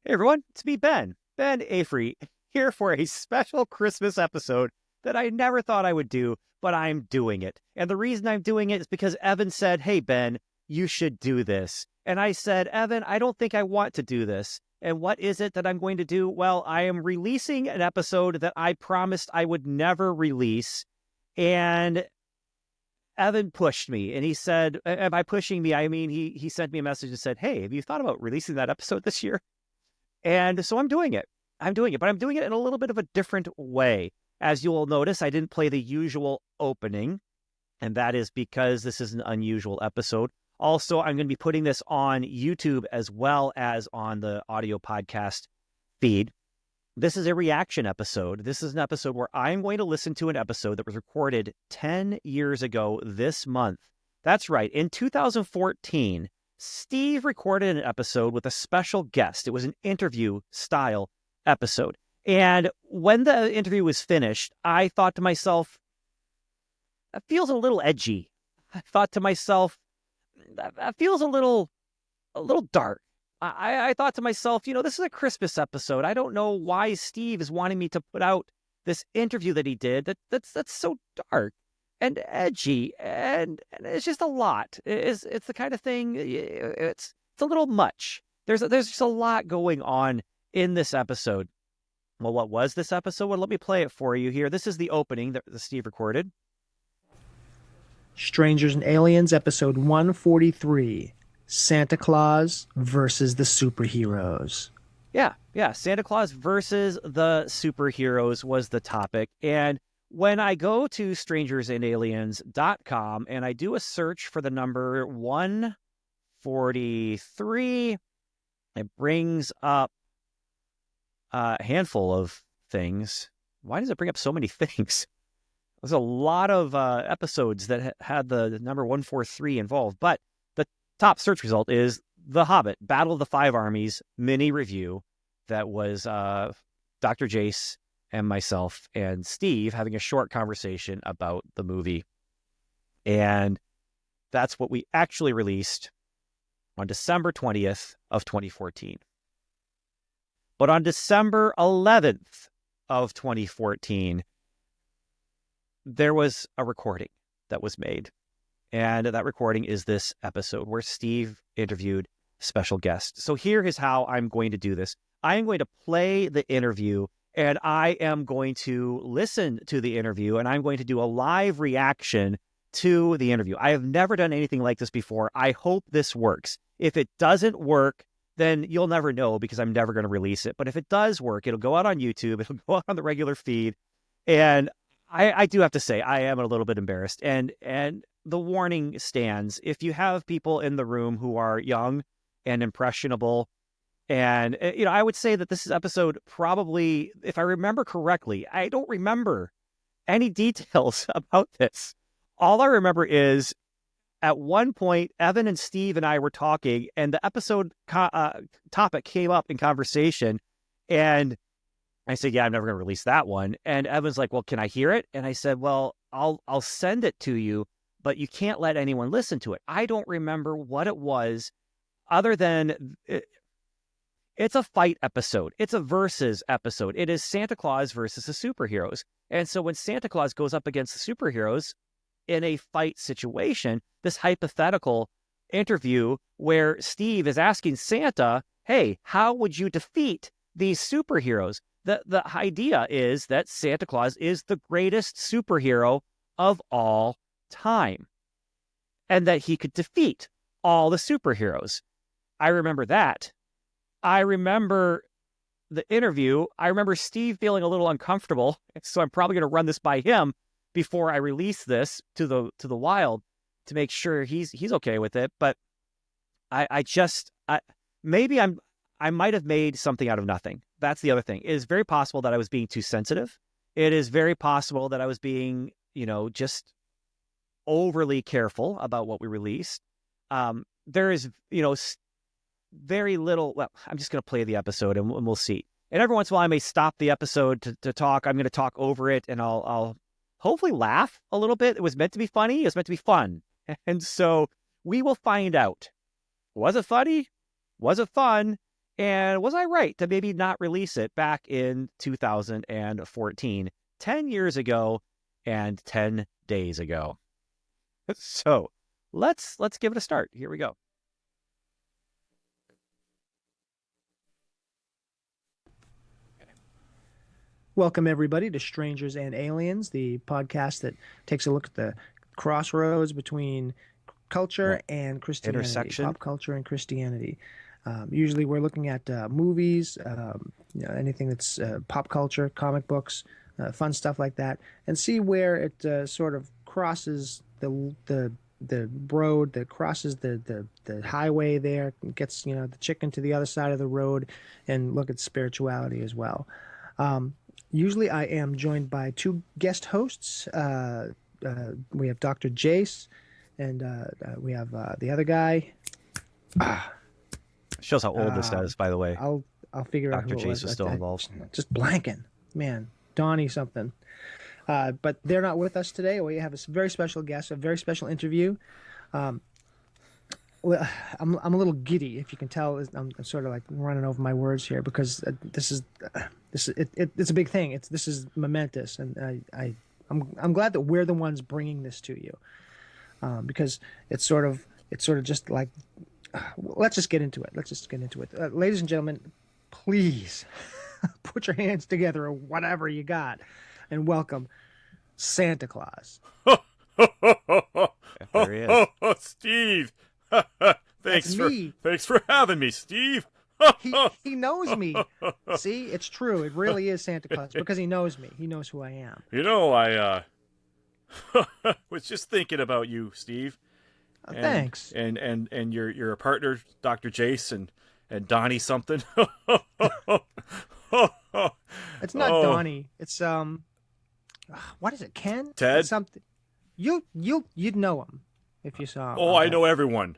Hey everyone, it's me, Ben Avery, here for a special Christmas episode that I never thought I would do, but I'm doing it. And the reason I'm doing it is because Evan said, hey Ben, you should do this. And I said, Evan, I don't think I want to do this. And what is it that I'm going to do? Well, I am releasing an episode that I promised I would never release. And Evan pushed me, and he said, and by pushing me, I mean he sent me a message and said, hey, have you thought about releasing that episode this year? And so I'm doing it. But I'm doing it in a little bit of a different way. As you will notice, I didn't play the usual opening, and that is because this is an unusual episode. Also, I'm going to be putting this on YouTube as well as on the audio podcast feed. This is a reaction episode. This is an episode where I'm going to listen to an episode that was recorded 10 years ago this month. That's right. In 2014, Steve recorded an episode with a special guest. It was an interview style episode. And when the interview was finished, I thought to myself, that feels a little edgy. I thought to myself, that feels a little dark. I thought to myself, this is a Christmas episode. I don't know why Steve is wanting me to put out this interview that he did that's so dark and edgy, and it's just a lot. It's the kind of thing. It's a little much. There's just a lot going on in this episode. Well, what was this episode? Well, let me play it for you here. This is the opening that Steve recorded. Strangers and Aliens, episode 143. Santa Claus versus the superheroes. Yeah. Santa Claus versus the superheroes was the topic. And when I go to strangersandaliens.com and I do a search for the number 143, it brings up a handful of things. Why does it bring up so many things? There's a lot of episodes that had the number 143 involved, but the top search result is The Hobbit, Battle of the Five Armies mini review that was Dr. Jace and myself and Steve having a short conversation about the movie. And that's what we actually released on December 20th of 2014. But on December 11th of 2014, there was a recording that was made. And that recording is this episode where Steve interviewed a special guest. So here is how I'm going to do this. I am going to play the interview, and I am going to listen to the interview, and I'm going to do a live reaction to the interview. I have never done anything like this before. I hope this works. If it doesn't work, then you'll never know because I'm never going to release it. But if it does work, it'll go out on YouTube. It'll go out on the regular feed. And I do have to say, I am a little bit embarrassed. And the warning stands. If you have people in the room who are young and impressionable, and, I would say that this is episode probably, if I remember correctly, I don't remember any details about this. All I remember is at one point, Evan and Steve and I were talking, and the episode topic came up in conversation, and I said, yeah, I'm never going to release that one. And Evan's like, well, can I hear it? And I said, well, I'll send it to you, but you can't let anyone listen to it. I don't remember what it was other than it's a fight episode. It's a versus episode. It is Santa Claus versus the superheroes. And so when Santa Claus goes up against the superheroes in a fight situation, this hypothetical interview where Steve is asking Santa, hey, how would you defeat these superheroes? The idea is that Santa Claus is the greatest superhero of all time and that he could defeat all the superheroes. I remember that. I remember the interview. I remember Steve feeling a little uncomfortable, so I'm probably going to run this by him before I release this to the wild to make sure he's okay with it. But I might have made something out of nothing. That's the other thing. It is very possible that I was being too sensitive. It is very possible that I was being, just overly careful about what we released. There is, very little. Well, I'm just going to play the episode and we'll see. And every once in a while, I may stop the episode to talk. I'm going to talk over it, and I'll hopefully laugh a little bit. It was meant to be funny. It was meant to be fun. And so we will find out. Was it funny? Was it fun? And was I right to maybe not release it back in 2014, 10 years ago and 10 days ago? So let's give it a start. Here we go. Welcome, everybody, to Strangers and Aliens, the podcast that takes a look at the crossroads between culture and Christianity, Intersection. pop culture and Christianity. Usually we're looking at movies, anything that's pop culture, comic books, fun stuff like that, and see where it sort of crosses the road, that crosses the highway there, gets the chicken to the other side of the road, and look at spirituality as well. Usually I am joined by two guest hosts. We have Dr. Jace, and we have the other guy. Shows how old this is, by the way. I'll figure out Dr. who it Jace was still involved. Just blanking, man. Donnie something. But they're not with us today. We have a very special guest, a very special interview. Well, I'm a little giddy, if you can tell. I'm sort of like running over my words here because it's a big thing. This is momentous, and I'm glad that we're the ones bringing this to you, because it's sort of just like, let's just get into it. Ladies and gentlemen, please put your hands together or whatever you got, and welcome Santa Claus. There he is. Steve. That's me. Thanks for having me, Steve. He knows me. See, it's true. It really is Santa Claus because he knows me. He knows who I am. I was just thinking about you, Steve. Thanks. And your partner, Dr. Jace, and Donnie something. It's not Donnie. It's what is it? Ken? Ted? It's something. You'd know him if you saw him. Oh, I know everyone.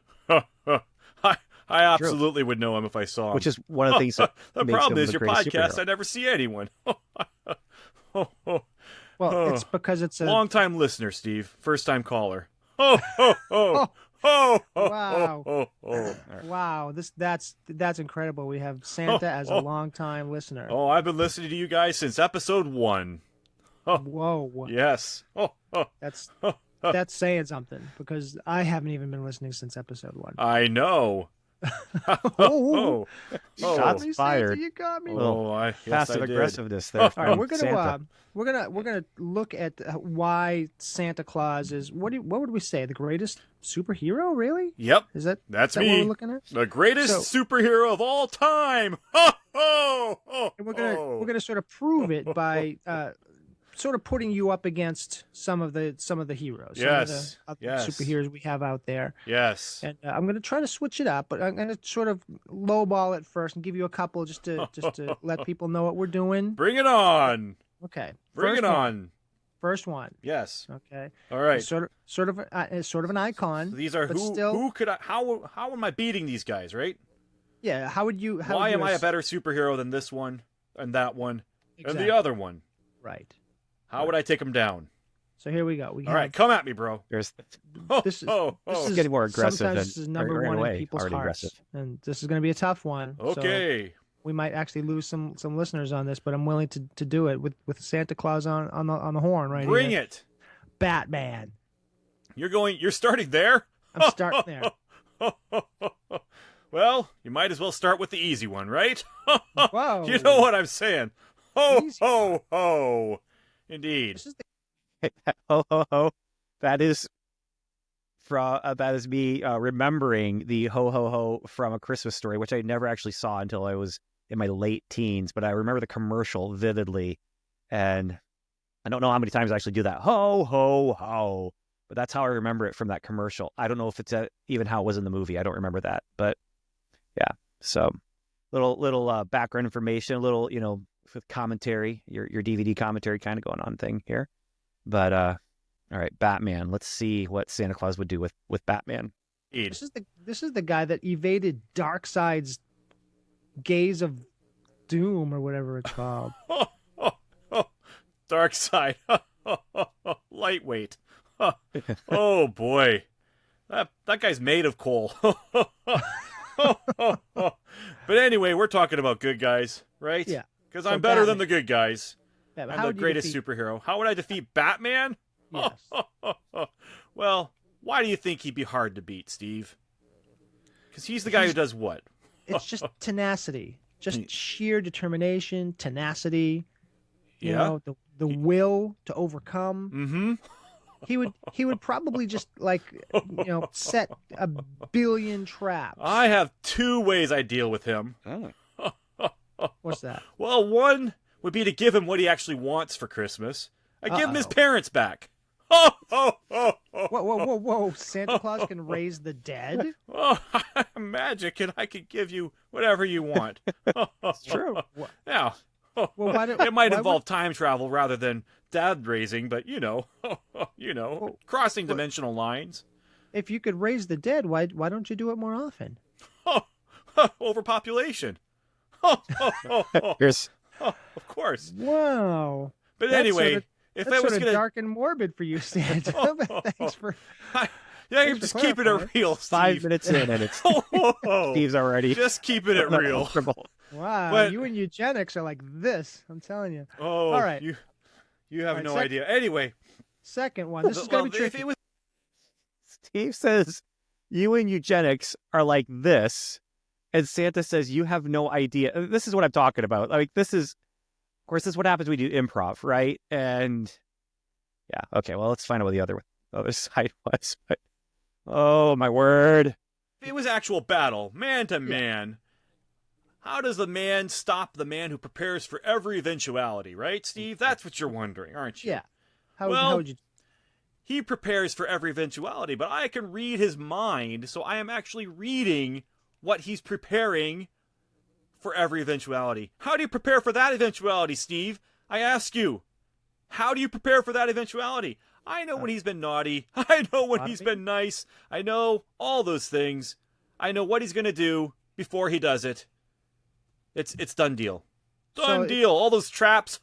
I absolutely would know him if I saw him. Which is one of the things that the makes problem him is the your greatest podcast. superhero. I never see anyone. Well, it's because it's a long-time listener, Steve. First-time caller. Wow. Wow. That's incredible. We have Santa as a longtime listener. Oh, I've been listening to you guys since episode 1. Whoa. Yes. That's saying something because I haven't even been listening since episode 1. I know. Shots me, fired. Santa, you got me. Yes, Passive I did. aggressiveness there. All right, from we're Santa. gonna look at why Santa Claus is what would we say, the greatest superhero? Really? Yep. That's me. What we're looking at? The greatest superhero of all time. And we're gonna sort of prove it by sort of putting you up against some of the heroes, Yes. some of the superheroes we have out there. Yes. And I'm going to try to switch it up, but I'm going to sort of lowball it first and give you a couple just to let people know what we're doing. Bring it on. Okay. Bring it on. First one. Yes. Okay. All right. It's sort of an icon. So these are who could I, how am I beating these guys, right? Yeah. Why am I a better superhero than this one and that one and the other one? Right. How would I take them down? So here we go. All right, come at me, bro. This is getting more aggressive. Sometimes this is number one in people's hearts, aggressive. and this is going to be a tough one. Okay. So we might actually lose some listeners on this, but I'm willing to do it with Santa Claus on the horn right here. Bring it. Batman. You're starting there? I'm starting there. Well, you might as well start with the easy one, right? Whoa. You know what I'm saying. Ho, Easy. ho, ho. Indeed. This is Ho ho ho! That is me remembering the ho ho ho from A Christmas Story, which I never actually saw until I was in my late teens. But I remember the commercial vividly, and I don't know how many times I actually do that ho ho ho. But that's how I remember it from that commercial. I don't know if it's even how it was in the movie. I don't remember that, but yeah. So little background information, a little with commentary, your DVD commentary kind of going on thing here. But all right, Batman. Let's see what Santa Claus would do with Batman. This is the guy that evaded Darkseid's gaze of doom or whatever it's called. Darkseid. Lightweight. Oh boy. That guy's made of coal. But anyway, we're talking about good guys, right? Yeah. Because So I'm better than Batman. the good guys. Yeah, but I'm how the would you greatest defeat? superhero. How would I defeat Batman? Yes. Well, why do you think he'd be hard to beat, Steve? Because he's the guy who He's does what? it's just tenacity, just sheer determination, tenacity. You Yeah? know, the will to overcome. Mm-hmm. He would probably just set a billion traps. I have two ways I deal with him. Oh. What's that? Well, one would be to give him what he actually wants for Christmas. I give him his Uh-oh. parents back. Ho, ho, ho, ho. Whoa! Santa Claus can raise the dead. Oh, I'm magic, and I can give you whatever you want. It's true. Yeah. Well, why do, It might why involve would- time travel rather than dad raising, but crossing Well, dimensional lines. if you could raise the dead, why don't you do it more often? Overpopulation. Here's Of course. Wow. But That's anyway, sort of- if That's I was sort of gonna, dark and morbid for you, Santa. Thanks for. I'm Thanks for just keeping clarifying. it real, 5 Steve. minutes in, and it's Steve's already Just keeping it real. uncomfortable. Wow, But- you and eugenics are like this. I'm telling you. Oh, All right. You have All right, no idea. Anyway, Second one. This is gonna be if tricky. it was Steve says, "You and eugenics are like this," and Santa says, "You have no idea." This is what I'm talking about. Like, this is, of course, this is what happens when we do improv, right? And yeah, okay. Well, let's find out what the other side was. But oh my word! if it was actual battle, man to man, how does the man stop the man who prepares for every eventuality, right, Steve? That's what you're wondering, aren't you? Yeah. How Well, would you? He prepares for every eventuality, but I can read his mind, so I am actually reading what he's preparing for every eventuality. How do you prepare for that eventuality, Steve? I ask you. How do you prepare for that eventuality? I know when he's been naughty. I know when he's been nice. I know all those things. I know what he's going to do before he does it. It's done deal. Done deal. All those traps.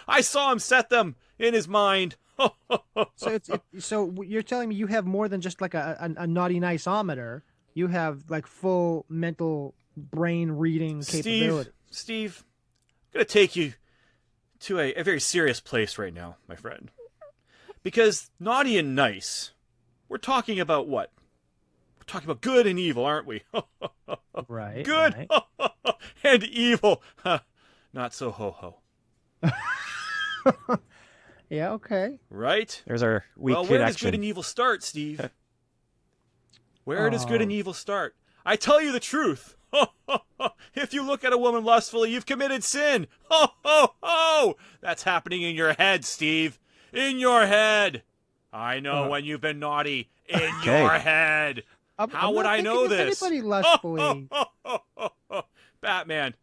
I saw him set them in his mind. So you're telling me you have more than just like a naughty nice-ometer. You have like full mental brain reading capability. Steve, I'm going to take you to a very serious place right now, my friend. Because naughty and nice, we're talking about what? We're talking about good and evil, aren't we? Right. Good Right. and evil. Not so ho-ho. Yeah. Okay. Right? There's our weak Well, where does connection. good and evil start, Steve? Where does good and evil start? I tell you the truth. If you look at a woman lustfully, you've committed sin. Ho, ho, ho! That's happening in your head, Steve. In your head. I know when you've been naughty. In your head. How would I know this? Anybody lustfully. Batman.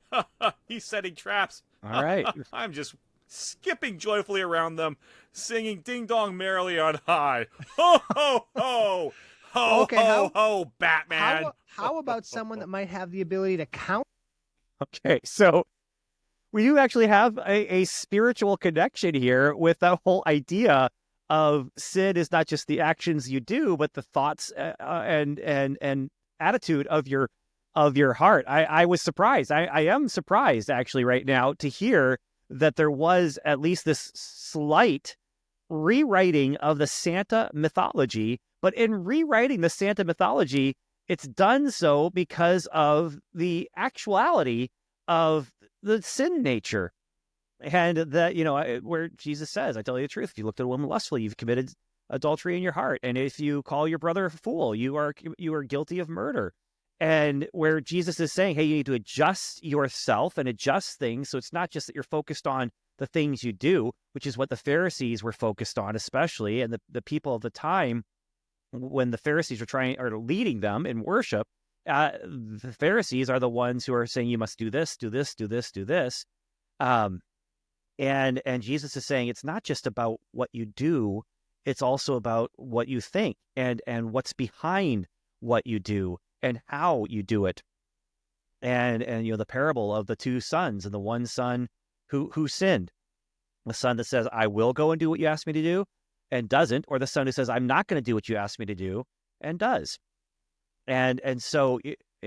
He's setting traps. All right. I'm just skipping joyfully around them, singing ding dong merrily on high. Ho, ho, ho! Ho, Okay, ho, ho, Batman! How about someone that might have the ability to count? Okay, so we do actually have a spiritual connection here with that whole idea of sin is not just the actions you do, but the thoughts and attitude of your heart. I was surprised. I am surprised actually right now to hear that there was at least this slight rewriting of the Santa mythology. But in rewriting the Santa mythology, it's done so because of the actuality of the sin nature. And that, where Jesus says, I tell you the truth, if you looked at a woman lustfully, you've committed adultery in your heart. And if you call your brother a fool, you are guilty of murder. And where Jesus is saying, hey, you need to adjust yourself and adjust things. So it's not just that you're focused on the things you do, which is what the Pharisees were focused on, especially, and the people of the time when the Pharisees are leading them in worship. The Pharisees are the ones who are saying, you must do this, do this, do this, do this. And Jesus is saying, it's not just about what you do, it's also about what you think and what's behind what you do and how you do it. And the parable of the two sons, and the one son who sinned, the son that says, I will go and do what you asked me to do and doesn't, or the son who says, I'm not going to do what you asked me to do and does. And so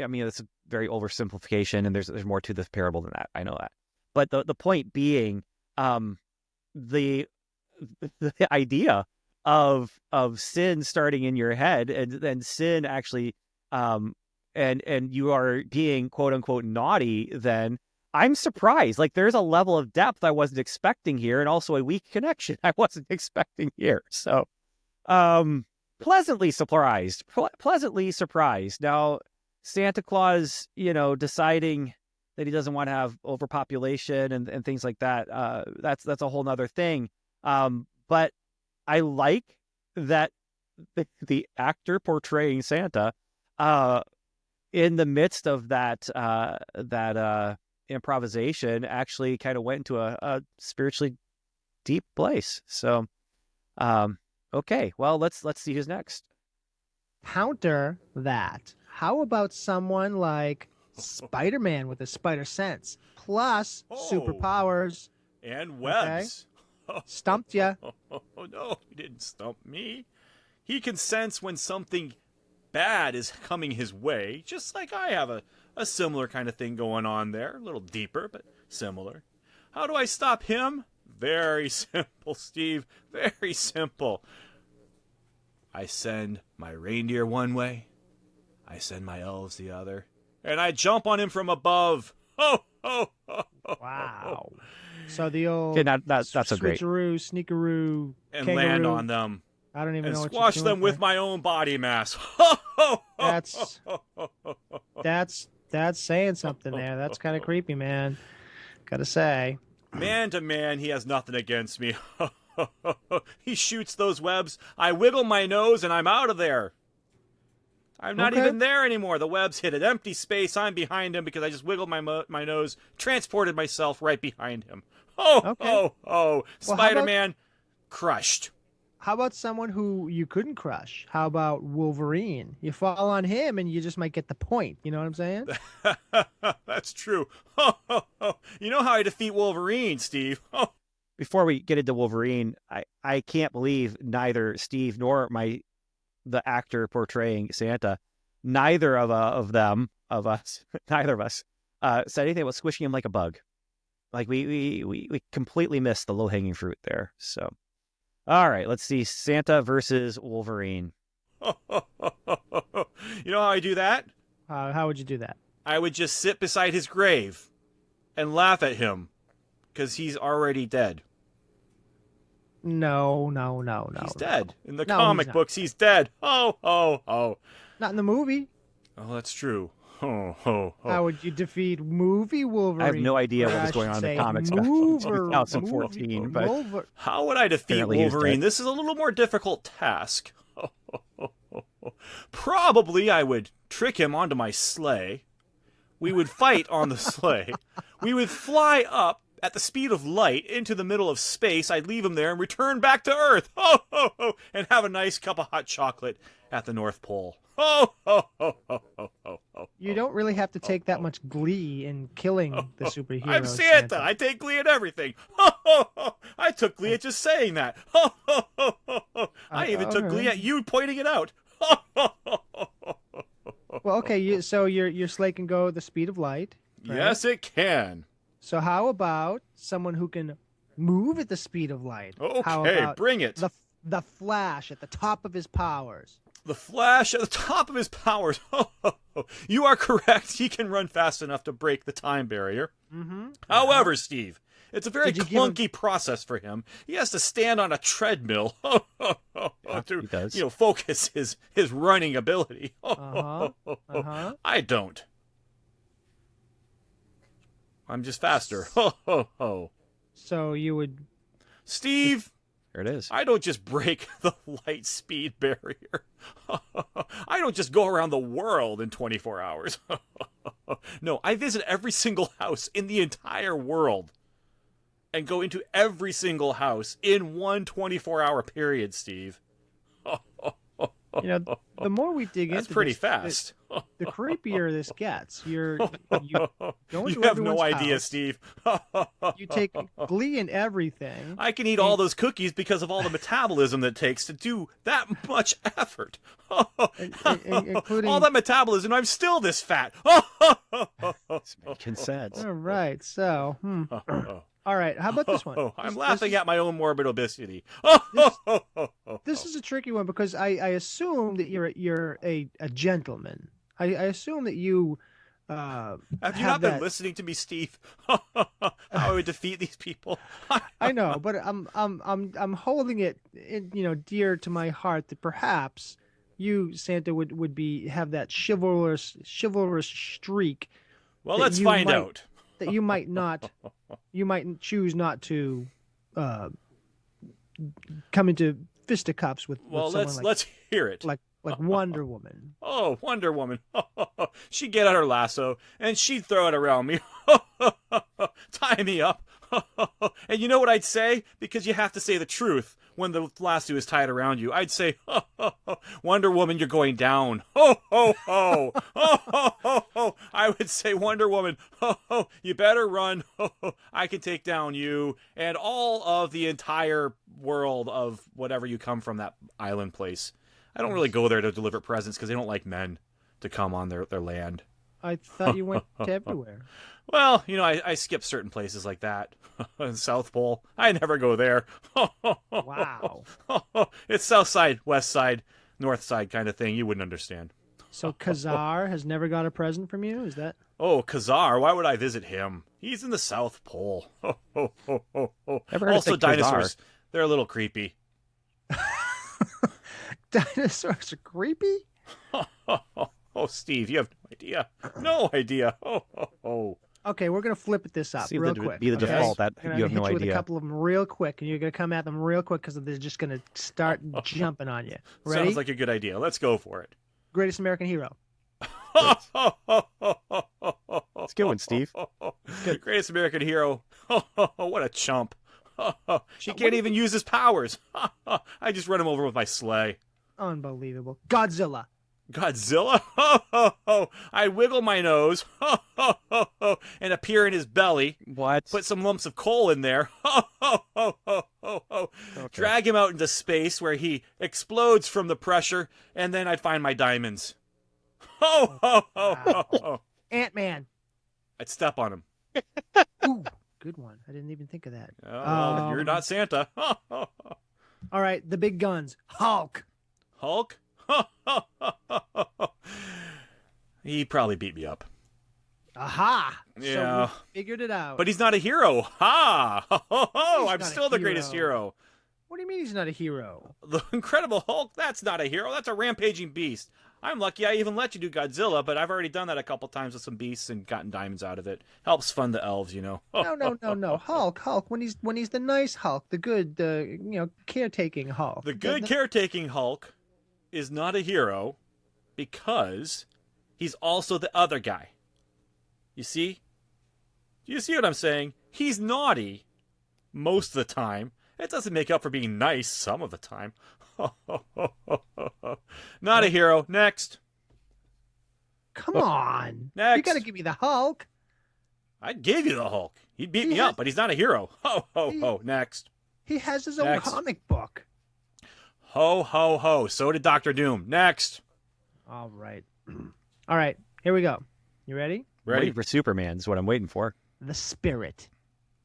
I mean, it's a very oversimplification, and there's more to this parable than that. I know that, but the point being, the the idea of sin starting in your head, and then sin actually, and you are being quote unquote naughty, then I'm surprised. Like, there's a level of depth I wasn't expecting here, and also a weak connection I wasn't expecting here. So, pleasantly surprised. Pleasantly surprised. Now, Santa Claus, deciding that he doesn't want to have overpopulation and things like that. That's a whole nother thing. But I like that the actor portraying Santa, in the midst of that improvisation, actually kind of went into a spiritually deep place. So, okay, well, let's see who's next. Counter that. How about someone like Spider-Man with a spider sense plus superpowers and webs? Okay. Stumped ya. Oh no, he didn't stump me. He can sense when something bad is coming his way, just like I have a similar kind of thing going on there. A little deeper, but similar. How do I stop him? Very simple, Steve. Very simple. I send my reindeer one way, I send my elves the other, and I jump on him from above. Ho, ho, ho, ho, wow. So the old that's so great. Switcheroo, sneakeroo, and kangaroo. land on them. I don't even and know what squash you're them doing with there. my own body mass. That's saying something there. That's kind of creepy, man. Gotta say. Man to man, he has nothing against me. He shoots those webs. I wiggle my nose and I'm out of there. I'm not even there anymore. The webs hit an empty space. I'm behind him because I just wiggled my nose, transported myself right behind him. Oh. Spider-Man crushed. How about someone who you couldn't crush? How about Wolverine? You fall on him and you just might get the point. You know what I'm saying? That's true. You know how I defeat Wolverine, Steve. Before we get into Wolverine, I can't believe neither Steve nor the actor portraying Santa, neither of us said anything about squishing him like a bug. Like we completely missed the low-hanging fruit there. So, all right, let's see, Santa versus Wolverine. You know how I do that? How would you do that? I would just sit beside his grave and laugh at him because he's already dead. No. He's dead. In the comic books, he's dead. Oh. Not in the movie. Oh, that's true. Oh. How would you defeat movie Wolverine? I have no idea what was going on in the comics back in 2014. But how would I defeat Wolverine? This is a little more difficult task. Probably I would trick him onto my sleigh. We would fight on the sleigh. We would fly up at the speed of light into the middle of space. I'd leave him there and return back to Earth. And have a nice cup of hot chocolate at the North Pole. You don't really have to take that much glee in killing the superhero. I'm Santa. I take glee at everything. I took glee at just saying that. I even took glee at you pointing it out. Well, okay, so your sleigh can go at the speed of light. Right? Yes, it can. So how about someone who can move at the speed of light? Okay, how about bring it. The Flash at the top of his powers. The Flash at the top of his powers. You are correct. He can run fast enough to break the time barrier. Mm-hmm. However, Steve, it's a very clunky process for him. He has to stand on a treadmill to focus his running ability. I don't. I'm just faster. So you would... Steve... There it is. I don't just break the light speed barrier. I don't just go around the world in 24 hours. No, I visit every single house in the entire world and go into every single house in one 24-hour period, Steve. the more we dig That's into pretty this, fast. the creepier this gets. You go You into have no everyone's idea, house, Steve. you take glee in everything. I can eat all those cookies because of all the metabolism that it takes to do that much effort. Including all that metabolism, I'm still this fat. It's making sense. All right, so all right, how about this one? I'm laughing this, at my own morbid obesity. this is a tricky one because I assume that you're a gentleman. I assume that you Have you have not been that. listening to me, Steve? How I would defeat these people? I know, but I'm holding it dear to my heart that perhaps you, Santa, would have that chivalrous streak Well, that let's you find might- out. that you might choose not to come into fisticuffs with Well, someone let's hear it. like Wonder Woman. Oh, Wonder Woman. She'd get out her lasso and she'd throw it around me. Tie me up. And you know what I'd say? Because you have to say the truth when the lasso is tied around you. I'd say, Wonder Woman, you're going down. Ho, ho, ho. Ho, ho, ho, ho. I would say, Wonder Woman, ho, ho, you better run. Ho, ho. I can take down you and all of the entire world of whatever you come from, that island place. I don't really go there to deliver presents because they don't like men to come on their land. I thought you went to everywhere. Well, I skip certain places like that. South Pole, I never go there. Wow. It's south side, west side, north side kind of thing. You wouldn't understand. So Khazar has never got a present from you? Is that? Oh, Khazar, why would I visit him? He's in the South Pole. Never heard Also, of Khazar. dinosaurs, they're a little creepy. Dinosaurs are creepy? Oh, Steve, you have no idea. No idea. Oh. Okay, we're gonna flip this up See real the, quick. be the okay? default that I'm you have gonna no hit you with a idea. couple of them real quick, and you're gonna come at them real quick because they're just gonna start jumping on you. Ready? Sounds like a good idea. Let's go for it. Greatest American hero. It's a good one, Steve. Greatest American hero. What a chump. He What can't do you even use his powers. I just run him over with my sleigh. Unbelievable. Godzilla. Godzilla? I wiggle my nose and appear in his belly. What? Put some lumps of coal in there. Drag him out into space where he explodes from the pressure, and then I'd find my diamonds. Ant-Man. I'd step on him. Ooh, good one. I didn't even think of that. Oh, well, you're not Santa. All right, the big guns. Hulk. Hulk? He probably beat me up. Aha. Yeah. So we figured it out. But he's not a hero. Ha! He's I'm not a still the greatest hero. What do you mean he's not a hero? The Incredible Hulk, that's not a hero. That's a rampaging beast. I'm lucky I even let you do Godzilla, but I've already done that a couple times with some beasts and gotten diamonds out of it. Helps fund the elves, No. Hulk. When he's the nice Hulk, the good, caretaking Hulk. The good caretaking Hulk is not a hero because he's also the other guy. You see? Do you see what I'm saying? He's naughty most of the time. It doesn't make up for being nice some of the time. Not a hero. Next. Come on. Next. You gotta give me the Hulk. I gave you the Hulk. He'd beat He me has- up, but he's not a hero. Ho. Next. He has his own Next. comic book. Ho. So did Doctor Doom. Next. All right. All right. Here we go. You ready? Ready? Waiting for Superman is what I'm waiting for. The Spirit.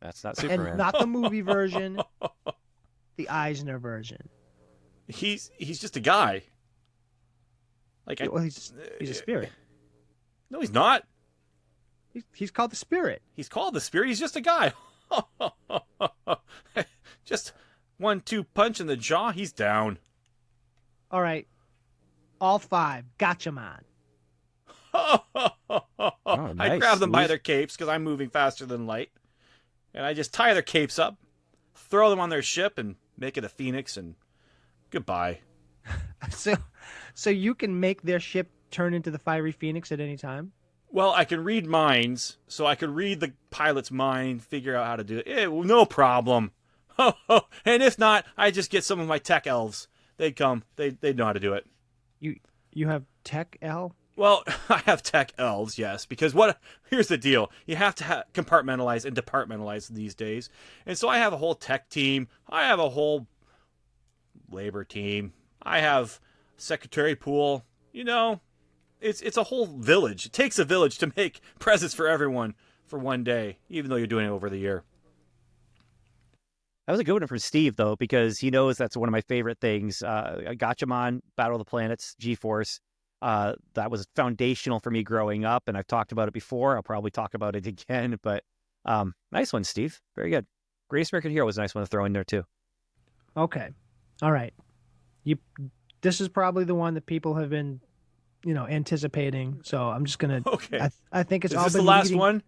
That's not Superman. And not the movie version, the Eisner version. He's just a guy. Like Well, he's a spirit. No, he's not. He's called the Spirit. He's called the Spirit. He's just a guy. Just 1-2 punch in the jaw. He's down. All right. All five. Gotcha, man. I nice. grab them by He's- their capes because I'm moving faster than light. And I just tie their capes up, throw them on their ship, and make it a phoenix, and goodbye. So you can make their ship turn into the fiery phoenix at any time? Well, I can read minds, so I could read the pilot's mind, figure out how to do it. No problem. And if not, I just get some of my tech elves. They'd come. They'd know how to do it. You have Tech L? Well, I have tech elves, yes, because here's the deal. You have to compartmentalize and departmentalize these days. And so I have a whole tech team. I have a whole labor team. I have secretary pool. You know, it's a whole village. It takes a village to make presents for everyone for one day, even though you're doing it over the year. That was a good one from Steve, though, because he knows that's one of my favorite things. Gachamon, Battle of the Planets, G-Force. That was foundational for me growing up, and I've talked about it before. I'll probably talk about it again, but nice one, Steve. Very good. Greatest American Hero was a nice one to throw in there, too. Okay. All right. This is probably the one that people have been, anticipating. So I'm just gonna. Okay. I think it's Is all this been the last leading- one?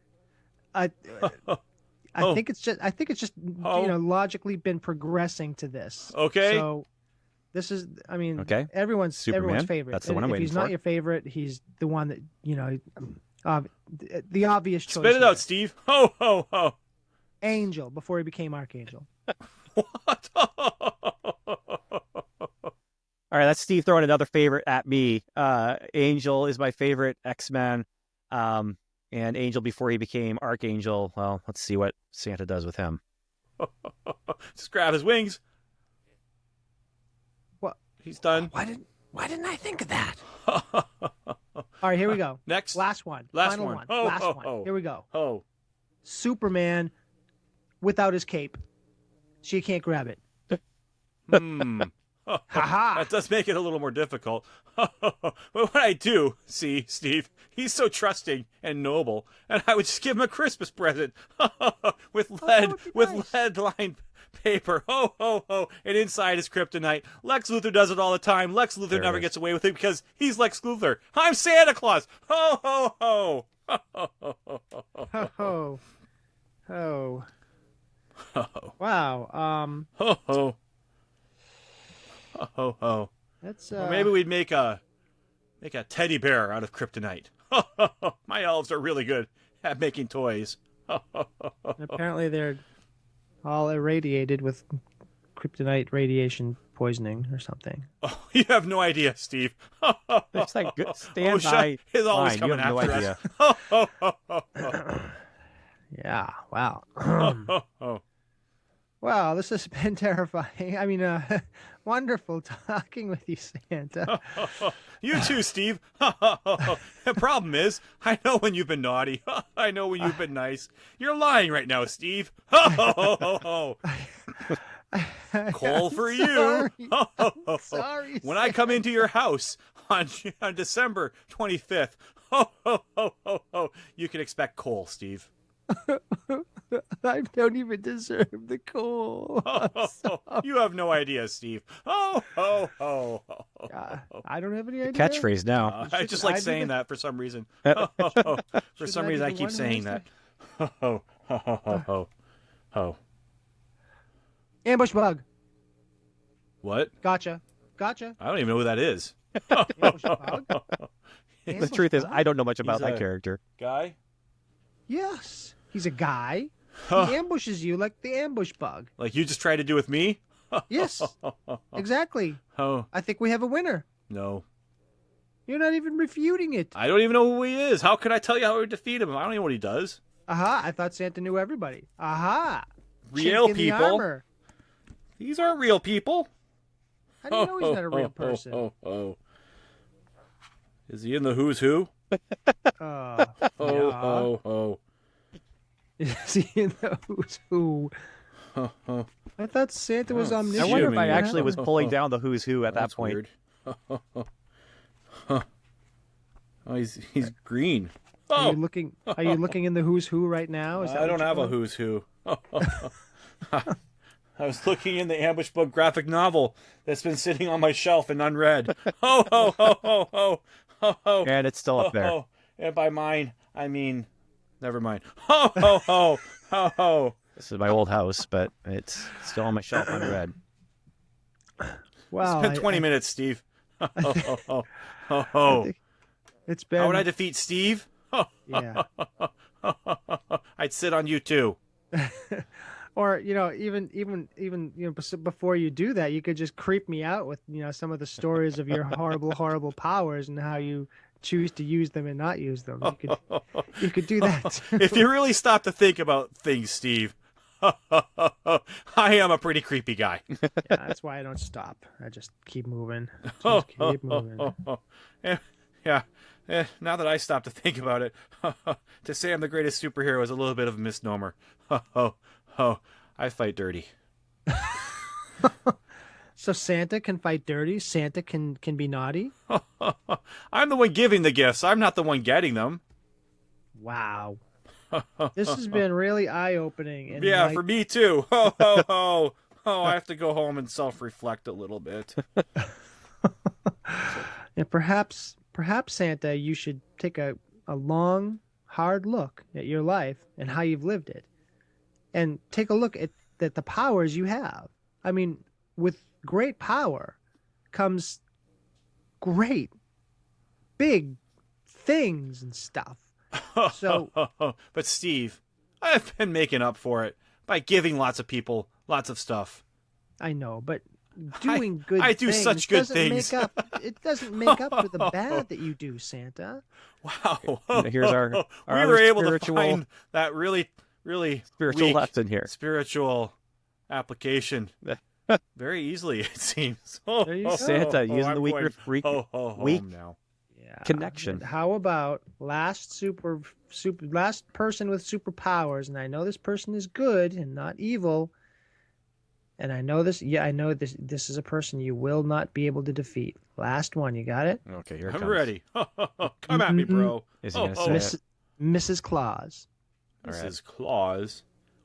I think it's just logically been progressing to this. Okay. So this is, Okay. everyone's Superman. favorite. That's the one I'm if waiting he's for. not your favorite, he's the one that the obvious choice. Spit it here. out, Steve. Ho ho ho. Angel before he became Archangel. What? All right, that's Steve throwing another favorite at me. Angel is my favorite X-Men. And Angel before he became Archangel. Well, let's see what Santa does with him. Just grab his wings. What? He's done. Why didn't I think of that? All right, here we go. Next. Last one. Last Final one. one. Ho, Last ho, one. ho. Here we go. Oh. Superman without his cape. She can't grab it. Ha-ha. That does make it a little more difficult. But what I do, see, Steve, he's so trusting and noble, and I would just give him a Christmas present with lead lined paper. Ho ho ho! And inside is kryptonite. Lex Luthor does it all the time. Lex Luthor never gets away with it because he's Lex Luthor. I'm Santa Claus. Ho ho ho! Ho ho. Ho. Ho Wow. ho ho! Ho ho ho! That's Or maybe we'd make a teddy bear out of kryptonite. My elves are really good at making toys. apparently they're all irradiated with kryptonite radiation poisoning or something. Oh, you have no idea, Steve. It's that good stand OSHA by is always line. You coming have no after idea. Yeah. Wow. us. Wow, this has been terrifying. I mean, wonderful talking with you, Santa. You too, Steve. The problem is, I know when you've been naughty. I know when you've been nice. You're lying right now, Steve. Coal for you. Sorry. When I come into your house on December 25th, you can expect coal, Steve. I don't even deserve the coal. You have no idea, Steve. I I don't have any idea. Catchphrase now. I just like saying that for some reason. For some reason, I keep saying that. Ambush bug. What? Gotcha. I don't even know who that is. Ambush bug. The truth is, I don't know much about He's that a- character. Guy? Yes, he's a guy. He ambushes you like the ambush bug. Like you just tried to do with me? Yes, exactly. Oh, I think we have a winner. no. You're not even refuting it. I don't even know who he is. How could I tell you how to defeat him? I don't know what he does. Aha! I thought Santa knew everybody. Aha! Real Chink in the people? armor. These aren't real people. How do you know he's not a real person? Is he in the who's who? Yeah. Is he in the who's who? I thought Santa was I omniscient. wonder if I Assuming. actually was pulling down the who's who at that That's point. weird. Oh, he's green. Are Oh, you looking? Are you looking in the who's who right now? Is that I what don't you're have a doing? who's who. I was looking in the ambush book graphic novel that's been sitting on my shelf and unread. Ho ho ho ho ho ho ho. And it's still up there. Ho, ho. And by mine, I mean, never mind. Ho ho ho ho ho. This is my old house, but it's still on my shelf unread. Wow. It's been 20 minutes, Steve. Ho ho ho ho ho. It's been. How would I defeat Steve? Yeah. I'd sit on you too. Or before you do that, you could just creep me out with some of the stories of your horrible powers and how you choose to use them and not use them. You could do that. If you really stop to think about things, Steve, I am a pretty creepy guy. Yeah, that's why I don't stop. I just keep moving. Just keep moving. Yeah. Now that I stop to think about it, to say I'm the greatest superhero is a little bit of a misnomer. I fight dirty. So Santa can fight dirty. Santa can be naughty. I'm the one giving the gifts. I'm not the one getting them. Wow. This has been really eye-opening. Yeah, for me too. Oh, I have to go home and self-reflect a little bit. Yeah, perhaps Santa, you should take a long, hard look at your life and how you've lived it, and take a look at the powers you have. I mean, with great power comes great, big things and stuff. So, but Steve, I've been making up for it by giving lots of people lots of stuff. I know, but doing good I do things such good doesn't things. It doesn't make up for the bad that you do, Santa. Wow. Here's our we were able to find that really spiritual weak lesson here. Spiritual application very easily, it seems. There you go. Santa using the weak weak now. Yeah. connection. How about last person with superpowers, and I know this person is good and not evil. And I know this. Yeah, I know this. This is a person you will not be able to defeat. Last one, you got it? Okay, here it I'm comes. ready. Come at me, bro. Is he gonna say it? Mrs. Claus. Mrs. Claus.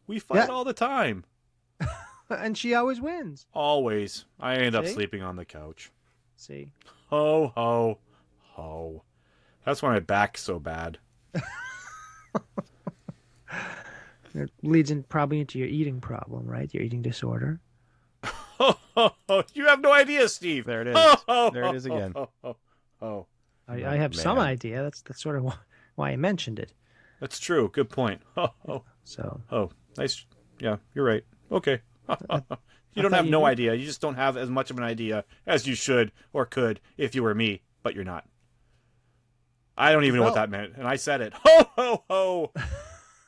We fight all the time. And she always wins. Always. I end up See? sleeping on the couch. See? Ho, ho, ho. That's why my back's so bad. It leads probably into your eating problem, right? Your eating disorder. You have no idea, Steve. There it is. There it is again. I have some idea. That's sort of why I mentioned it. That's true. Good point. So. Oh, nice. Yeah, you're right. Okay. You don't have no idea. You just don't have as much of an idea as you should or could if you were me, but you're not. I don't even know what that meant, and I said it. Ho, ho, ho.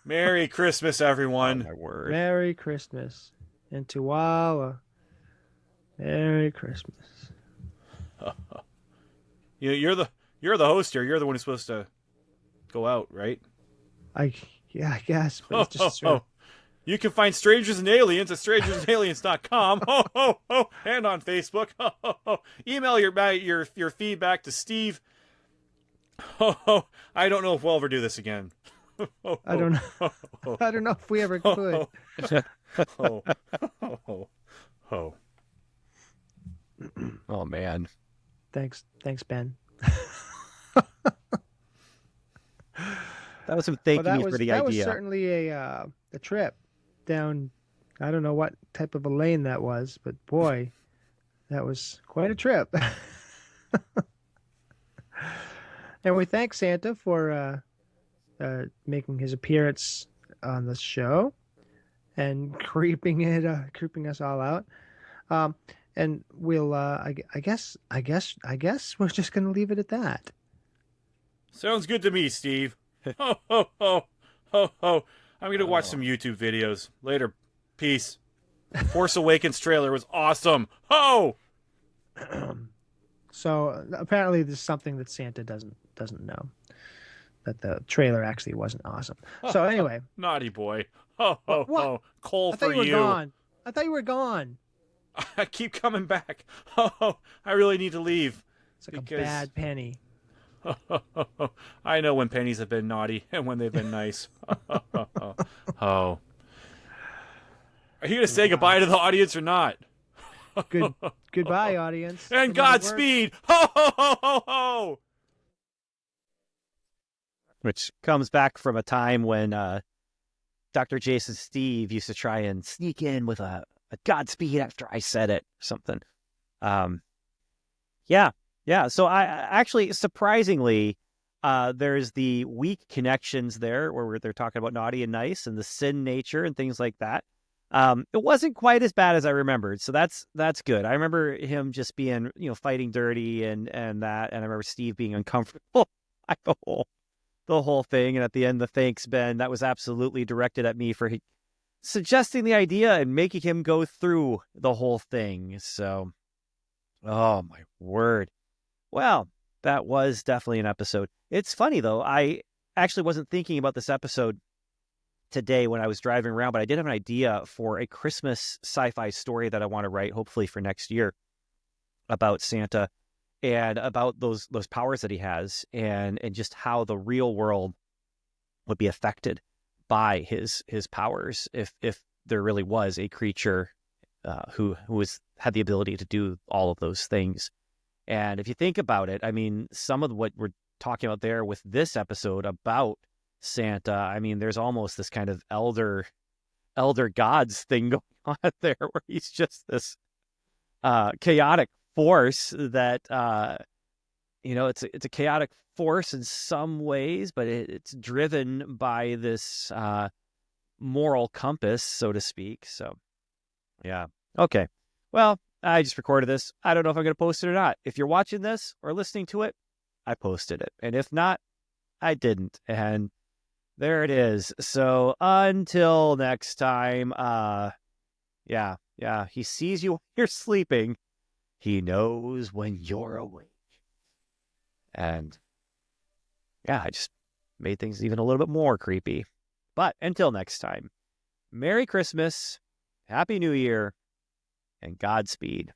Merry Christmas, everyone. Oh, my word. Merry Christmas. And to Walla. Merry Christmas. You're the host here. You're the one who's supposed to go out, right? I guess. But it's just sort of... You can find Strangers and Aliens at strangersandaliens.com. And on Facebook. Email your feedback to Steve. I don't know if we'll ever do this again. I don't know. I don't know if we ever could. Oh man. Thanks, Ben. That was him thanking me for the that idea. was certainly a trip down. I don't know what type of a lane that was, but boy, that was quite a trip. And we thank Santa for making his appearance on the show and creeping us all out. And we'll, I guess we're just gonna leave it at that. Sounds good to me, Steve. Ho, ho, ho, ho, ho. I'm going to watch some YouTube videos. Later. Peace. Force Awakens trailer was awesome. Ho! So apparently there's something that Santa doesn't know. That the trailer actually wasn't awesome. So anyway. Naughty boy. Ho, ho, What? ho. Coal I for thought you were you. gone. I thought you were gone. I keep coming back. Oh, I really need to leave. It's like a bad penny. I know when pennies have been naughty and when they've been nice. Oh. Are you going to say goodbye to the audience or not? Goodbye, audience. And Godspeed. Ho, ho, ho, ho, ho. Which comes back from a time when Dr. Jason Steve used to try and sneak in with a Godspeed after I said it or something. Yeah. So I actually, surprisingly, there's the weak connections there where they're talking about naughty and nice and the sin nature and things like that. It wasn't quite as bad as I remembered, so that's good. I remember him just being, fighting dirty and that, and I remember Steve being uncomfortable by the whole thing. And at the end, the thanks, Ben, that was absolutely directed at me for suggesting the idea and making him go through the whole thing. So, oh my word. Well, that was definitely an episode. It's funny though. I actually wasn't thinking about this episode today when I was driving around, but I did have an idea for a Christmas sci-fi story that I want to write, hopefully for next year, about Santa and about those powers that he has, and just how the real world would be affected by his powers if there really was a creature who had the ability to do all of those things. And if you think about it, I mean, some of what we're talking about there with this episode about Santa, I mean, there's almost this kind of elder gods thing going on there, where he's just this chaotic force that it's a chaotic force in some ways, but it's driven by this moral compass, so to speak. So, yeah. Okay. Well, I just recorded this. I don't know if I'm going to post it or not. If you're watching this or listening to it, I posted it. And if not, I didn't. And there it is. So until next time, yeah. He sees you when you're sleeping. He knows when you're awake. And yeah, I just made things even a little bit more creepy. But until next time, Merry Christmas, Happy New Year, and Godspeed.